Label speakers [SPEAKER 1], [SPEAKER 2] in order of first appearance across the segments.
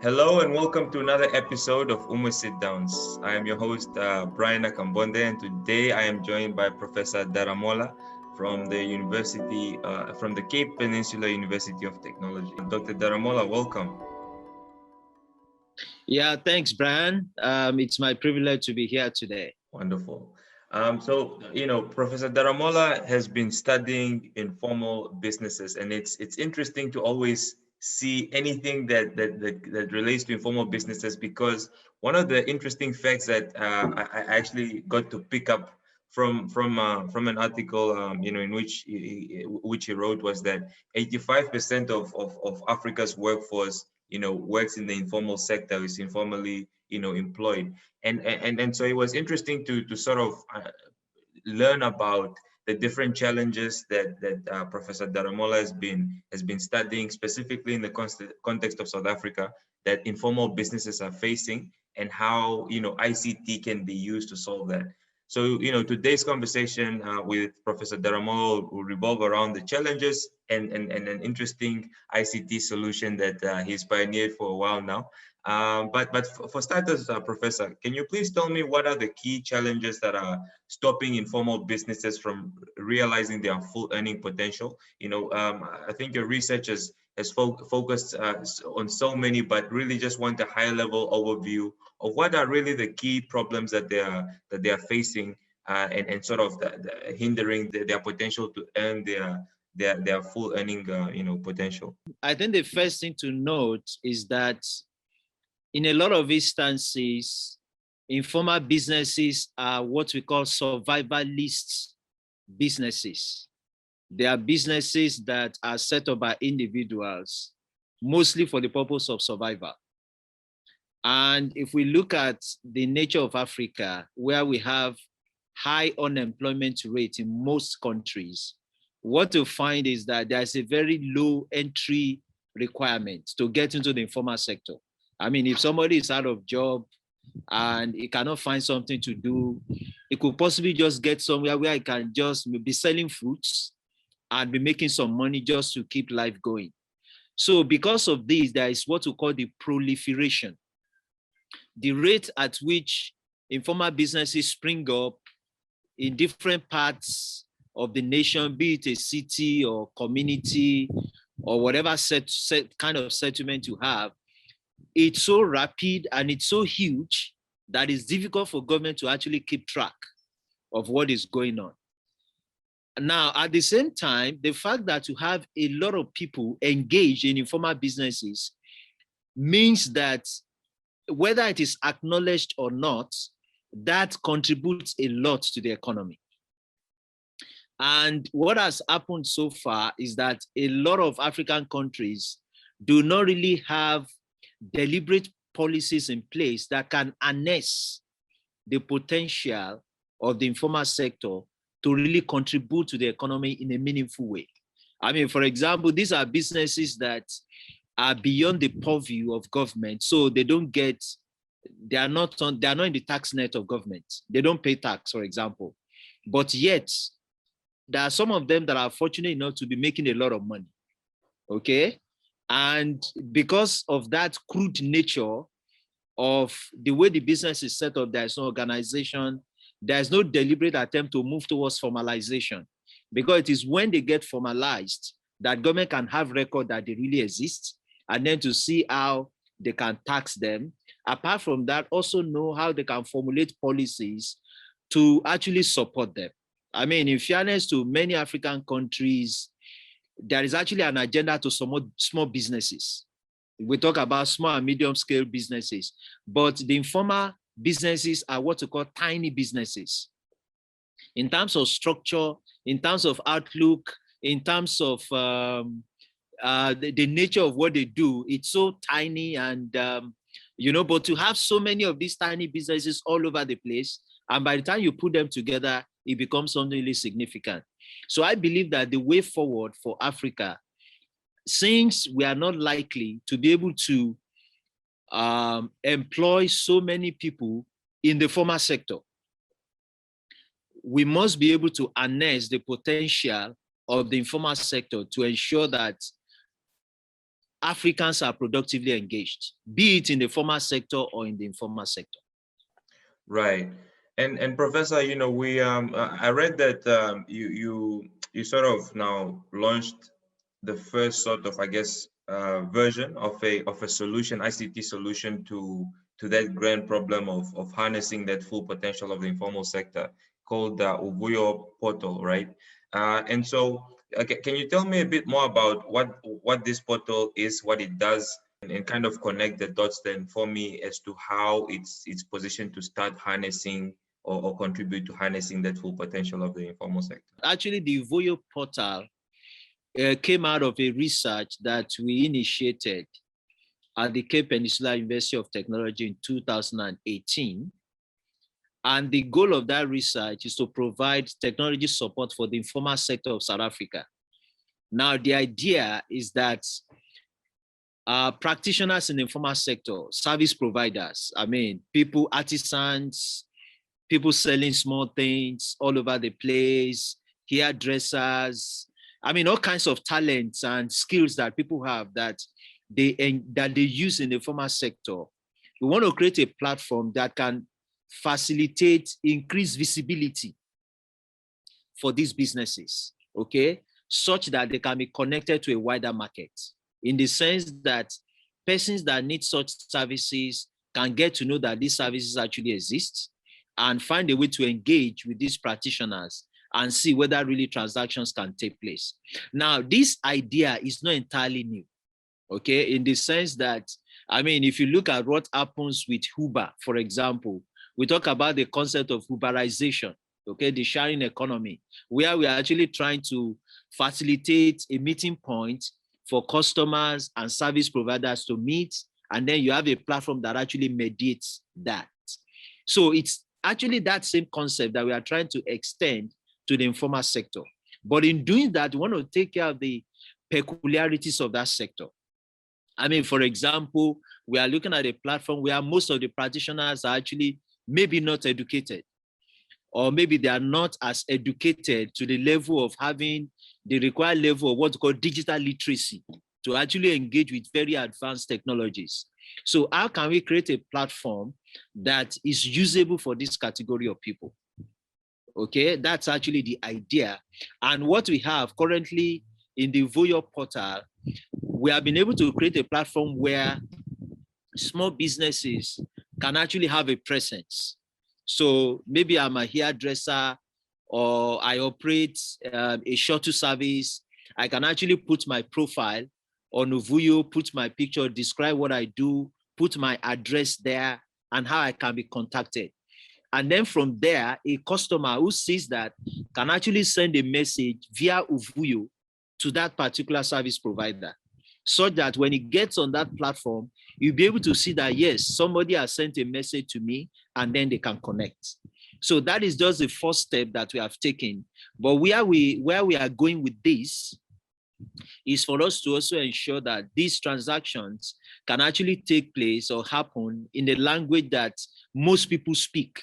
[SPEAKER 1] Hello and welcome to another episode of Umwe Sit Downs. I am your host, Brian Akambonde, and today I am joined by Professor Daramola from the Cape Peninsula University of Technology. Dr. Daramola, welcome.
[SPEAKER 2] Yeah, thanks, Brian. It's my privilege to be here today.
[SPEAKER 1] Wonderful. Professor Daramola has been studying informal businesses, and it's interesting to always see anything that relates to informal businesses, because one of the interesting facts that I actually got to pick up from an article in which he wrote was that 85% of Africa's workforce works in the informal sector, is informally employed. And so it was interesting to sort of learn about the different challenges that Professor Daramola has been studying, specifically in the context of South Africa, that informal businesses are facing, and how ICT can be used to solve that. So today's conversation with Professor Daramola will revolve around the challenges and an interesting ICT solution that he's pioneered for a while now. But for starters, Professor, can you please tell me what are the key challenges that are stopping informal businesses from realizing their full earning potential? I think your research has focused on so many, but really just want a high level overview of what are really the key problems that they are facing, and sort of hindering their potential to earn their full earning potential.
[SPEAKER 2] I think the first thing to note is that in a lot of instances, informal businesses are what we call survivalist businesses. They are businesses that are set up by individuals, mostly for the purpose of survival. And if we look at the nature of Africa, where we have high unemployment rate in most countries, what you find is that there's a very low entry requirement to get into the informal sector. I mean, if somebody is out of job and he cannot find something to do, he could possibly just get somewhere where he can just be selling fruits and be making some money just to keep life going. So because of this, there is what we call the proliferation. The rate at which informal businesses spring up in different parts of the nation, be it a city or community or whatever kind of settlement you have, it's so rapid and it's so huge that it's difficult for government to actually keep track of what is going on. Now, at the same time, the fact that you have a lot of people engaged in informal businesses means that whether it is acknowledged or not, that contributes a lot to the economy. And what has happened so far is that a lot of African countries do not really have deliberate policies in place that can harness the potential of the informal sector to really contribute to the economy in a meaningful way. I mean, for example, these are businesses that are beyond the purview of government, so they are not in the tax net of government. They don't pay tax, for example, but yet there are some of them that are fortunate enough to be making a lot of money. Okay. And because of that crude nature of the way the business is set up, there's no organization, there's no deliberate attempt to move towards formalization, because it is when they get formalized that government can have record that they really exist, and then to see how they can tax them. Apart from that, also know how they can formulate policies to actually support them. I mean, in fairness to many African countries, there is actually an agenda to support small businesses. We talk about small and medium scale businesses, but the informal businesses are what we call tiny businesses. In terms of structure, in terms of outlook, in terms of the nature of what they do, it's so tiny. And, but to have so many of these tiny businesses all over the place, and by the time you put them together, it becomes something really significant. So I believe that the way forward for Africa, since we are not likely to be able to employ so many people in the formal sector, we must be able to harness the potential of the informal sector to ensure that Africans are productively engaged, be it in the formal sector or in the informal sector.
[SPEAKER 1] Right. And Professor, we I read that you sort of now launched the first sort of, I guess, version of a solution, ICT solution to that grand problem of harnessing that full potential of the informal sector, called the Voyo portal, right? And so, can you tell me a bit more about what this portal is, what it does, and kind of connect the dots then for me as to how it's positioned to start harnessing or contribute to harnessing that full potential of the informal sector?
[SPEAKER 2] Actually, the Voyo portal came out of a research that we initiated at the Peninsula University of Technology in 2018. And the goal of that research is to provide technology support for the informal sector of South Africa. Now, the idea is that practitioners in the informal sector, service providers, people, artisans, people selling small things all over the place, hairdressers, all kinds of talents and skills that people have that they use in the formal sector. We want to create a platform that can facilitate increased visibility for these businesses, okay, such that they can be connected to a wider market, in the sense that persons that need such services can get to know that these services actually exist and find a way to engage with these practitioners and see whether really transactions can take place. Now, this idea is not entirely new, okay, in the sense that, if you look at what happens with Uber, for example, we talk about the concept of Uberization, okay, the sharing economy, where we are actually trying to facilitate a meeting point for customers and service providers to meet, and then you have a platform that actually mediates that. So it's actually that same concept that we are trying to extend to the informal sector. But in doing that, we want to take care of the peculiarities of that sector. For example, we are looking at a platform where most of the practitioners are actually maybe not educated, or maybe they are not as educated to the level of having the required level of what's called digital literacy to actually engage with very advanced technologies. So how can we create a platform that is usable for this category of people? Okay, that's actually the idea. And what we have currently in the Voyo portal, we have been able to create a platform where small businesses can actually have a presence. So maybe I'm a hairdresser, or I operate a shuttle service. I can actually put my profile on Voyo, put my picture, describe what I do, put my address there, and how I can be contacted. And then from there, a customer who sees that can actually send a message via Voyo to that particular service provider, so that when it gets on that platform, you'll be able to see that, yes, somebody has sent a message to me, and then they can connect. So that is just the first step that we have taken. But where we are going with this is for us to also ensure that these transactions can actually take place or happen in the language that most people speak.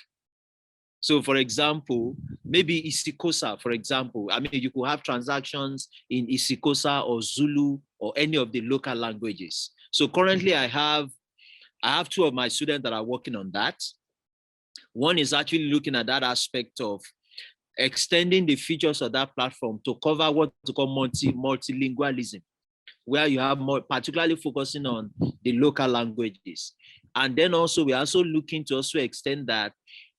[SPEAKER 2] So for example, maybe isiXhosa, for example, you could have transactions in isiXhosa or Zulu or any of the local languages. So currently I have two of my students that are working on that. One is actually looking at that aspect of extending the features of that platform to cover what we call multilingualism, where you have more particularly focusing on the local languages. And then also we're also looking to also extend that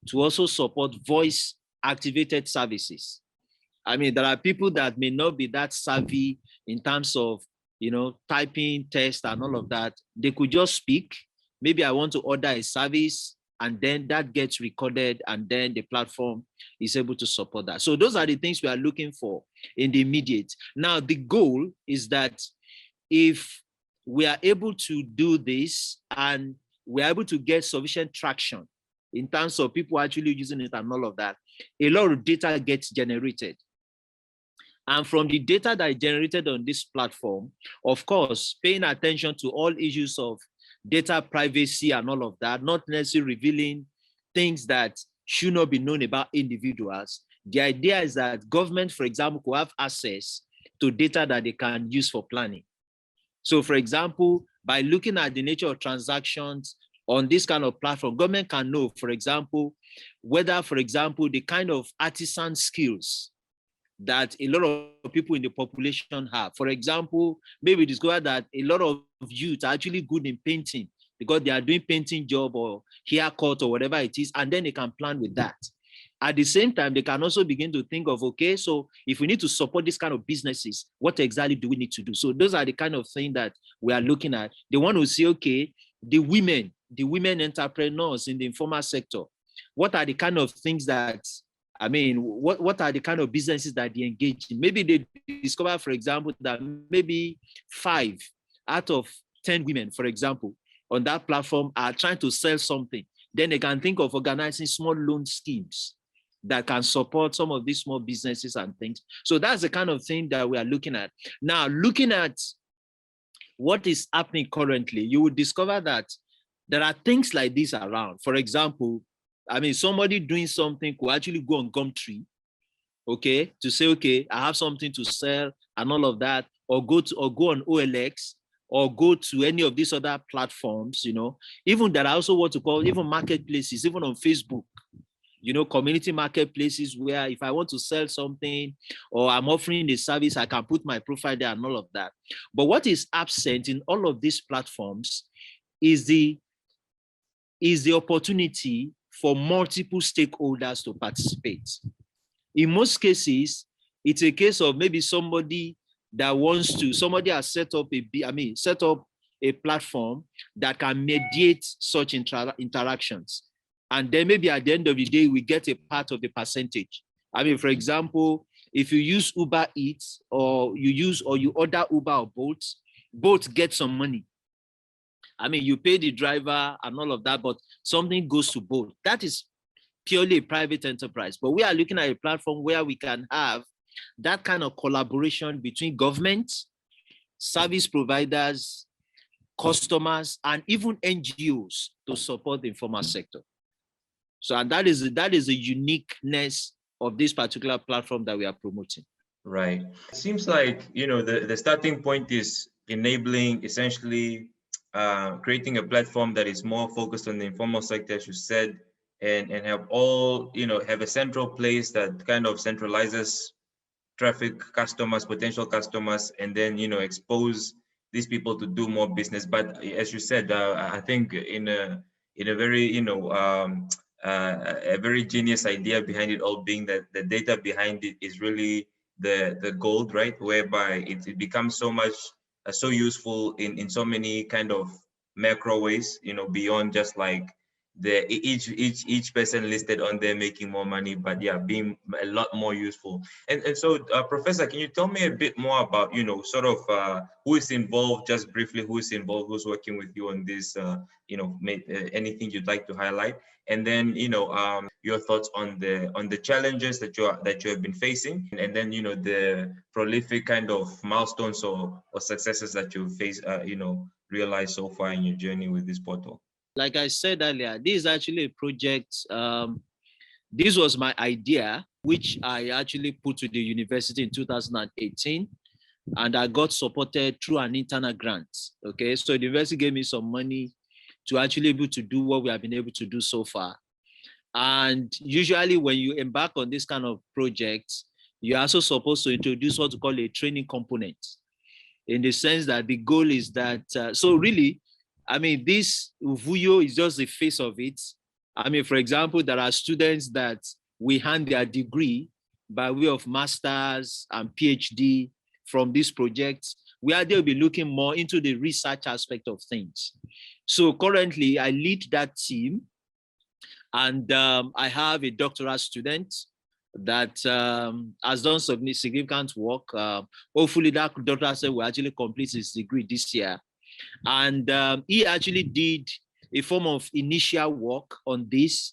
[SPEAKER 2] to also support voice activated services. There are people that may not be that savvy in terms of, typing, text and all of that. They could just speak. Maybe I want to order a service, and then that gets recorded, and then the platform is able to support that. So those are the things we are looking for in the immediate. Now, the goal is that if we are able to do this and we're able to get sufficient traction in terms of people actually using it and all of that, a lot of data gets generated. And from the data that is generated on this platform, of course, paying attention to all issues of data privacy and all of that, not necessarily revealing things that should not be known about individuals. The idea is that government, for example, could have access to data that they can use for planning. So for example, by looking at the nature of transactions on this kind of platform, government can know, for example, whether, for example, the kind of artisan skills that a lot of people in the population have. For example, maybe discover that a lot of youth are actually good in painting because they are doing painting job or haircut or whatever it is, and then they can plan with that. At the same time, they can also begin to think of, okay, so if we need to support this kind of businesses, what exactly do we need to do? So those are the kind of thing that we are looking at. They want to see, okay, the women entrepreneurs in the informal sector, what are the kind of things that, I mean, what are the kind of businesses that they engage in? Maybe they discover, for example, that maybe 5 out of 10 women, for example, on that platform are trying to sell something. Then they can think of organizing small loan schemes that can support some of these small businesses and things. So that's the kind of thing that we are looking at. Now, looking at what is happening currently, you will discover that there are things like this around. For example, I mean, somebody doing something could actually go on Gumtree, okay, to say, okay, I have something to sell and all of that, or go on OLX, or go to any of these other platforms, you know. Even there are also what to call even marketplaces, even on Facebook, you know, community marketplaces where if I want to sell something or I'm offering a service, I can put my profile there and all of that. But what is absent in all of these platforms is the opportunity for multiple stakeholders to participate. In most cases, it's a case of maybe somebody has set up a platform that can mediate such interactions. And then maybe at the end of the day, we get a part of the percentage. I mean, for example, if you use Uber Eats or you order Uber or Bolt, both get some money. I mean, you pay the driver and all of that, but something goes to both. That is purely a private enterprise. But we are looking at a platform where we can have that kind of collaboration between governments, service providers, customers, and even NGOs to support the informal sector. So, and that is the uniqueness of this particular platform that we are promoting.
[SPEAKER 1] Right. It seems like, you know, the starting point is enabling, essentially creating a platform that is more focused on the informal sector, as you said, and have all, you know, have a central place that kind of centralizes traffic, customers, potential customers, and then, you know, expose these people to do more business. But as you said, I think in a very, you know, a very genius idea behind it all being that the data behind it is really the gold, right? Whereby it becomes so much so useful in so many kind of macro ways, you know, beyond just like the each person listed on there making more money, but yeah, being a lot more useful. And so Professor, can you tell me a bit more about, you know, sort of who is involved, just briefly, who is involved, who's working with you on this, you know, anything you'd like to highlight, and then, you know, your thoughts on the challenges that you have been facing, and then, you know, the prolific kind of milestones or successes that you've faced, you know, realized so far in your journey with this portal.
[SPEAKER 2] Like I said earlier, this is actually a project. This was my idea, which I actually put to the university in 2018, and I got supported through an internal grant. Okay, so the university gave me some money to actually be able to do what we have been able to do so far. And usually when you embark on this kind of projects, you're also supposed to introduce what we call a training component, in the sense that the goal is that, so really, I mean, this Voyo is just the face of it. I mean, for example, there are students that we hand their degree by way of master's and PhD from this project, where they'll be looking more into the research aspect of things. So currently, I lead that team, and I have a doctoral student that has done some significant work. Hopefully, that doctoral student will actually complete his degree this year. And he actually did a form of initial work on this,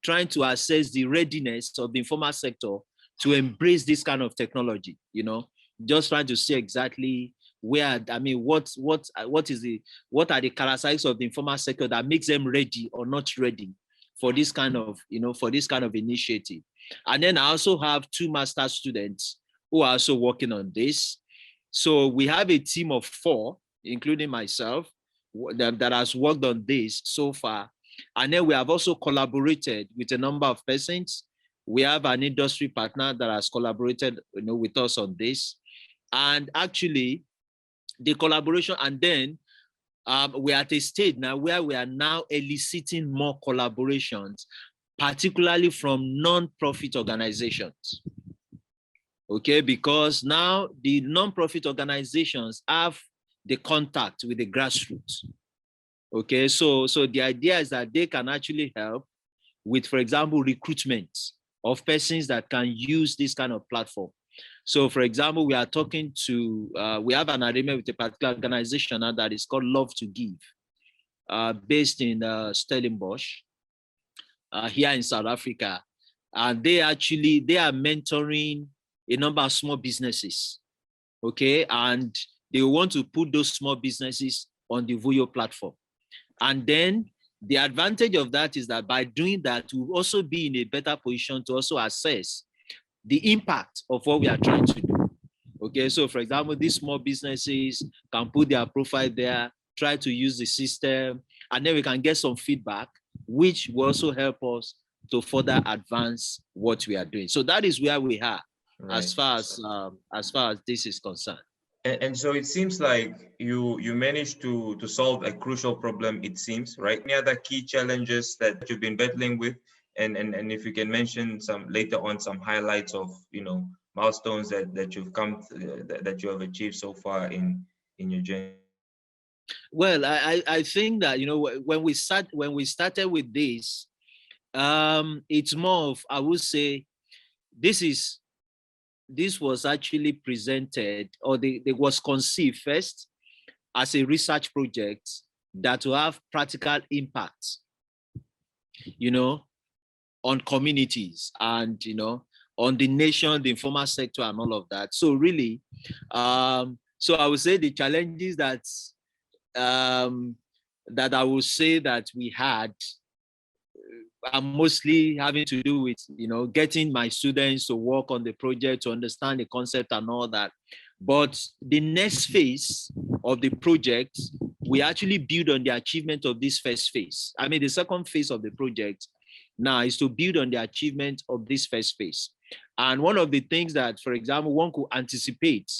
[SPEAKER 2] trying to assess the readiness of the informal sector to embrace this kind of technology, you know, just trying to see exactly where, I mean, what are the characteristics of the informal sector that makes them ready or not ready for this kind of, you know, for this kind of initiative. And then I also have 2 master's students who are also working on this. So we have a team of 4 including myself, that has worked on this so far. And then we have also collaborated with a number of persons. We have an industry partner that has collaborated, with us on this. And actually, the collaboration, and then we're at a stage now where we are now eliciting more collaborations, particularly from non-profit organizations. Okay, because now the non-profit organizations have the contact with the grassroots. Okay, so the idea is that they can actually help with, for example, recruitment of persons that can use this kind of platform. So, for example, we are talking to, we have an agreement with a particular organization now that is called Love to Give, based in Stellenbosch, here in South Africa. And they are mentoring a number of small businesses, okay? And they want to put those small businesses on the Voyo platform. And then the advantage of that is that by doing that, we'll also be in a better position to also assess the impact of what we are trying to do. Okay, so for example, these small businesses can put their profile there, try to use the system, and then we can get some feedback, which will also help us to further advance what we are doing. So that is where we are, right, as far as this is concerned.
[SPEAKER 1] And so it seems like you managed to solve a crucial problem, it seems, right? Any other key challenges that you've been battling with? And if you can mention some later on, some highlights of, milestones that you've that you have achieved so far in your journey.
[SPEAKER 2] Well, I think that, when we started with this, it's more of, I would say, this was actually presented, or it was conceived first as a research project that will have practical impact, on communities and, on the nation, the informal sector and all of that. So really, so I would say the challenges that I would say that we had are mostly having to do with, getting my students to work on the project, to understand the concept and all that. But the next phase of the project, we actually build on the achievement of this first phase. I mean, the second phase of the project now is to build on the achievement of this first phase. And one of the things that, for example, one could anticipate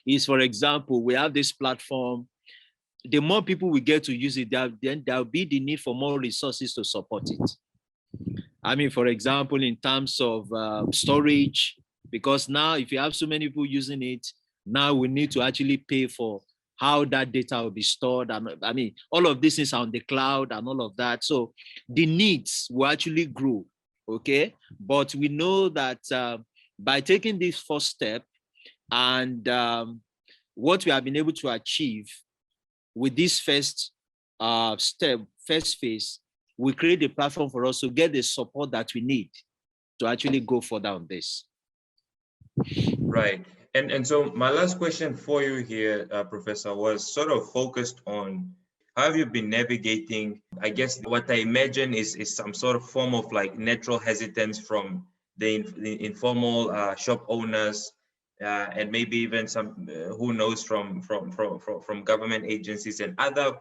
[SPEAKER 2] is, for example, we have this platform. The more people we get to use it, then there'll be the need for more resources to support it. I mean, for example, in terms of storage, because now if you have so many people using it, now we need to actually pay for how that data will be stored. And I mean, all of this is on the cloud and all of that. So the needs will actually grow, okay? But we know that by taking this first step and what we have been able to achieve with this first first phase, we create a platform for us to get the support that we need to actually go further on this.
[SPEAKER 1] Right. And so my last question for you here, Professor, was sort of focused on how have you been navigating, I guess what I imagine is some sort of form of like natural hesitance from the informal shop owners, and maybe even some who knows from government agencies and other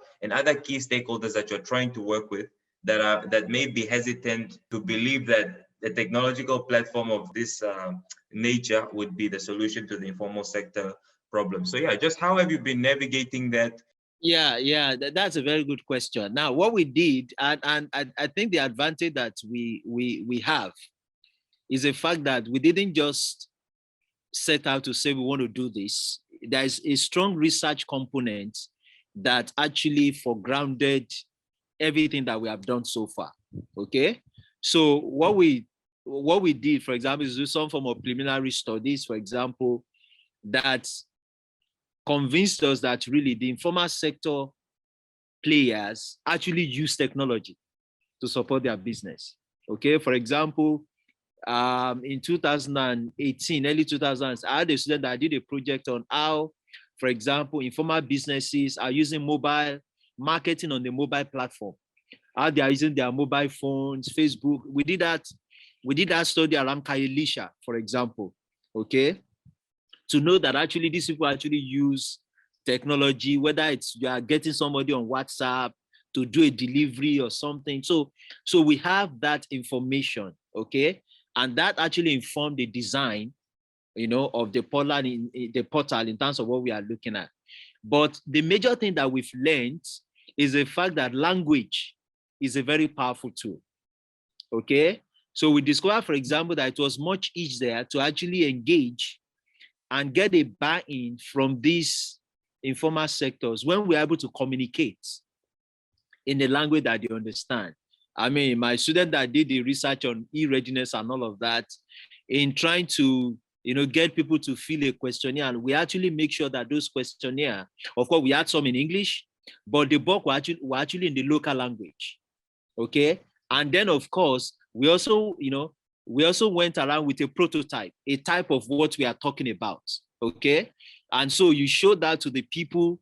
[SPEAKER 1] key stakeholders that you're trying to work with that may be hesitant to believe that the technological platform of this nature would be the solution to the informal sector problem. So yeah, just how have you been navigating that?
[SPEAKER 2] Yeah, that's a very good question. Now, what we did, and I think the advantage that we have is the fact that we didn't just set out to say we want to do this. There's a strong research component that actually foregrounded everything that we have done so far. Okay, so what we did, for example, is do some form of preliminary studies, for example, that convinced us that really the informal sector players actually use technology to support their business. Okay, for example, in 2018, early 2000s, I had a student that did a project on how, for example, informal businesses are using mobile marketing on the mobile platform, how they are using their mobile phones, Facebook. We did that study around Kayelisha, for example, okay, to know that actually these people actually use technology, whether it's you are getting somebody on WhatsApp to do a delivery or something. So we have that information, okay? And that actually informed the design, of the portal in terms of what we are looking at. But the major thing that we've learned is the fact that language is a very powerful tool, okay? So we discovered, for example, that it was much easier to actually engage and get a buy-in from these informal sectors when we're able to communicate in the language that they understand. I mean, my student that did the research on e-readiness and all of that, in trying to get people to fill a questionnaire, and we actually make sure that those questionnaire, of course, we had some in English, but the bulk were actually in the local language, okay? And then, of course, we also went around with a prototype, a type of what we are talking about, okay? And so you show that to the people,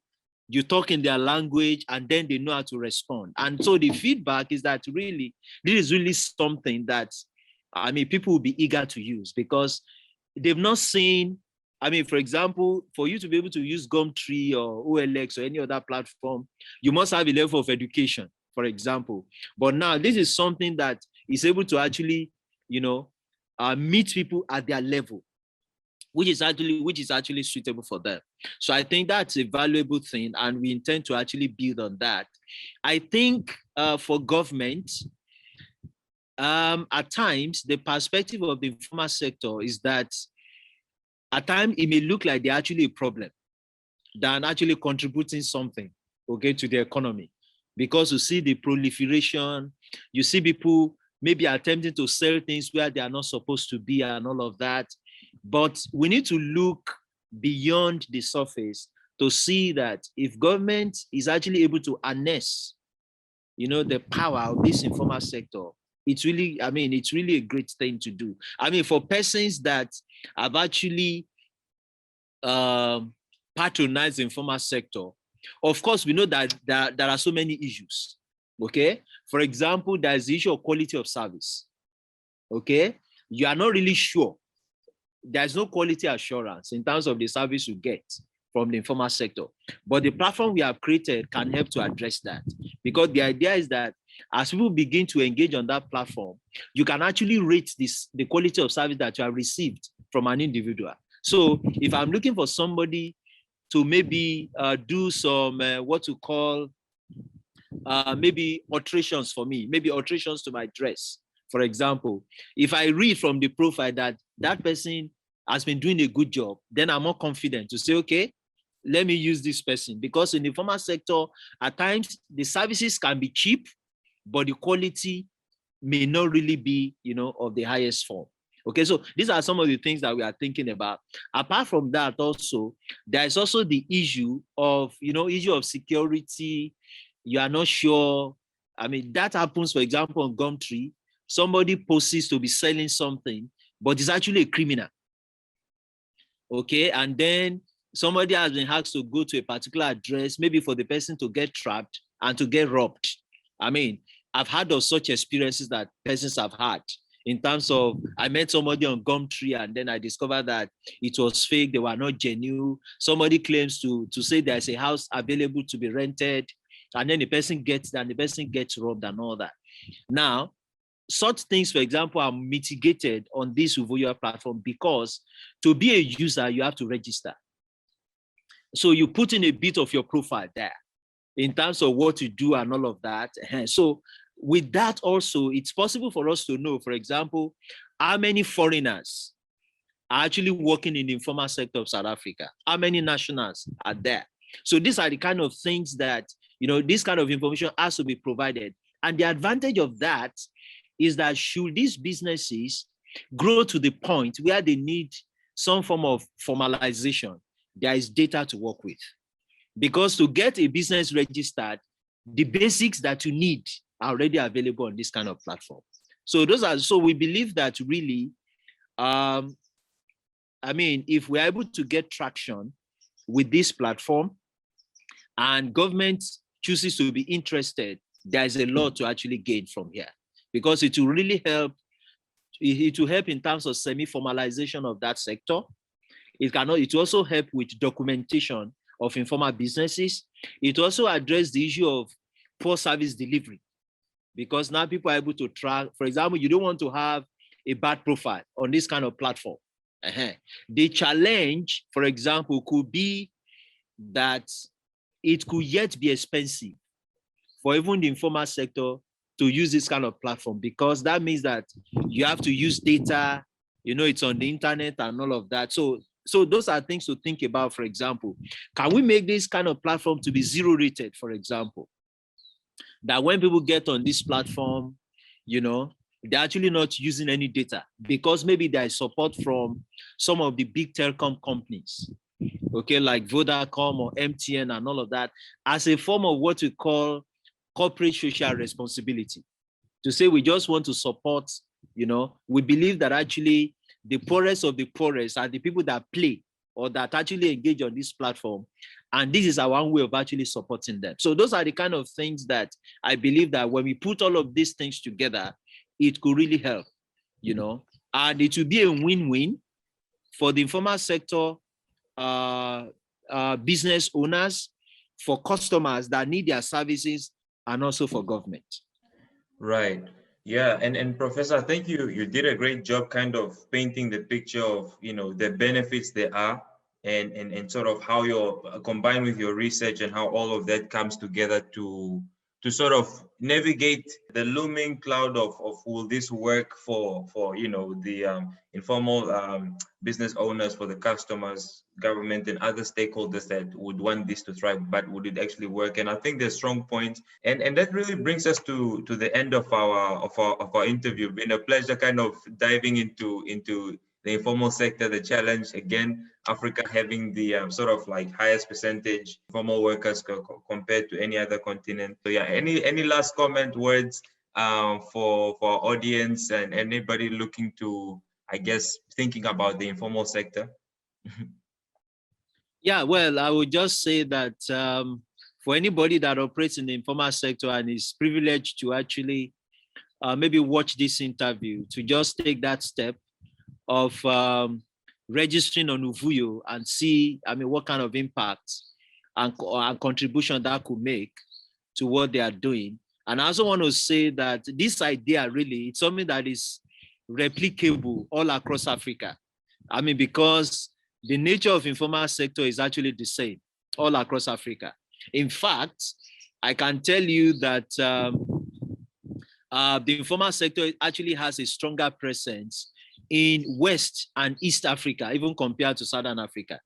[SPEAKER 2] you talk in their language, and then they know how to respond. And so the feedback is that really, this is really something that, I mean, people will be eager to use because they've not seen, I mean, for example, for you to be able to use Gumtree or OLX or any other platform, you must have a level of education, for example. But now this is something that is able to actually, meet people at their level, which is actually suitable for them. So I think that's a valuable thing, and we intend to actually build on that. I think for government, at times, the perspective of the informal sector is that at times it may look like they're actually a problem than actually contributing something, okay, to the economy. Because you see the proliferation, you see people maybe attempting to sell things where they are not supposed to be and all of that. But we need to look beyond the surface to see that if government is actually able to harness, the power of this informal sector, it's really a great thing to do. I mean, for persons that have actually patronized the informal sector, of course, we know that there are so many issues, okay? For example, there's the issue of quality of service, okay? You are not really sure. There's no quality assurance in terms of the service you get from the informal sector. But the platform we have created can help to address that, because the idea is that as people begin to engage on that platform, you can actually rate the quality of service that you have received from an individual. So if I'm looking for somebody to maybe do some what to call maybe alterations for me, maybe alterations to my dress, for example, if I read from the profile that that person has been doing a good job, then I'm more confident to say, okay, let me use this person. Because in the informal sector, at times the services can be cheap, but the quality may not really be, of the highest form. Okay, so these are some of the things that we are thinking about. Apart from that, also, there is also the issue of security. You are not sure. I mean, that happens, for example, on Gumtree. Somebody posts to be selling something, but it's actually a criminal. Okay, and then somebody has been asked to go to a particular address, maybe for the person to get trapped and to get robbed. I mean, I've heard of such experiences that persons have had in terms of, I met somebody on Gumtree and then I discovered that it was fake, they were not genuine. Somebody claims to say there's a house available to be rented, and then the person gets robbed and all that. Now, such things, for example, are mitigated on this Voyo platform because to be a user, you have to register. So you put in a bit of your profile there in terms of what you do and all of that. So with that also, it's possible for us to know, for example, how many foreigners are actually working in the informal sector of South Africa, how many nationals are there. So these are the kind of things that, this kind of information has to be provided. And the advantage of that is that should these businesses grow to the point where they need some form of formalization, there is data to work with. Because to get a business registered, the basics that you need are already available on this kind of platform. So we believe that really, if we're able to get traction with this platform and government chooses to be interested, there's a lot to actually gain from here, because it will really help. It will help in terms of semi-formalization of that sector. It will also help with documentation of informal businesses. It also addressed the issue of poor service delivery, because now people are able to track. For example, you don't want to have a bad profile on this kind of platform. The challenge, for example, could be that it could yet be expensive for even the informal sector to use this kind of platform, because that means that you have to use data, it's on the internet and all of that. So those are things to think about. For example, can we make this kind of platform to be zero rated, for example, that when people get on this platform, they're actually not using any data, because maybe there is support from some of the big telecom companies, okay, like Vodacom or MTN and all of that, as a form of what we call corporate social responsibility, to say we just want to support, we believe that actually the poorest of the poorest are the people that play or that actually engage on this platform. And this is our one way of actually supporting them. So those are the kind of things that I believe that when we put all of these things together, it could really help, and it will be a win-win for the informal sector, business owners, for customers that need their services, and also for government.
[SPEAKER 1] Right. Yeah. And Professor, I think you did a great job kind of painting the picture of, the benefits there are, and sort of how you're combined with your research and how all of that comes together to sort of navigate the looming cloud of will this work for the informal business owners, for the customers, government, and other stakeholders that would want this to thrive, but would it actually work? And I think there's strong points, and that really brings us to the end of our interview. Been a pleasure kind of diving into the informal sector, the challenge, again, Africa having the sort of like highest percentage informal workers compared to any other continent. So yeah, any last comment, words for our audience and anybody looking to, I guess, thinking about the informal sector?
[SPEAKER 2] Yeah, well, I would just say that for anybody that operates in the informal sector and is privileged to actually maybe watch this interview, to just take that step of registering on Voyo and see, what kind of impact and contribution that could make to what they are doing. And I also want to say that this idea really, it's something that is replicable all across Africa. Because the nature of informal sector is actually the same all across Africa. In fact, I can tell you that the informal sector actually has a stronger presence in West and East Africa, even compared to Southern Africa.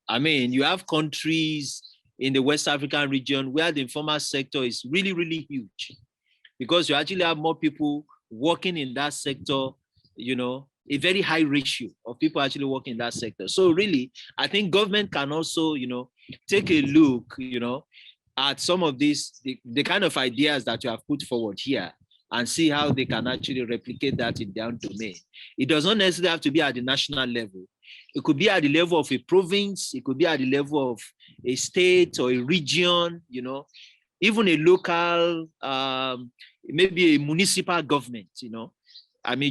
[SPEAKER 2] You have countries in the West African region where the informal sector is really, really huge, because you actually have more people working in that sector, a very high ratio of people actually working in that sector. So really, I think government can also, take a look, at some of these, the kind of ideas that you have put forward here, and see how they can actually replicate that in their own domain. It does not necessarily have to be at the national level. It could be at the level of a province. It could be at the level of a state or a region, even a local, maybe a municipal government,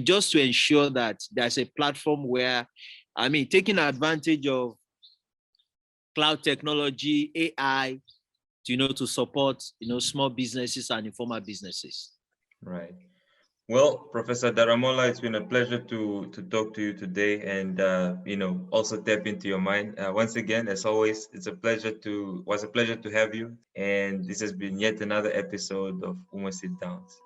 [SPEAKER 2] just to ensure that there's a platform where, taking advantage of cloud technology, AI, to support, small businesses and informal businesses.
[SPEAKER 1] Right. Well, Professor Daramola, it's been a pleasure to talk to you today, and also tap into your mind. Once again, as always, was a pleasure to have you. And this has been yet another episode of Umwe Sit Downs.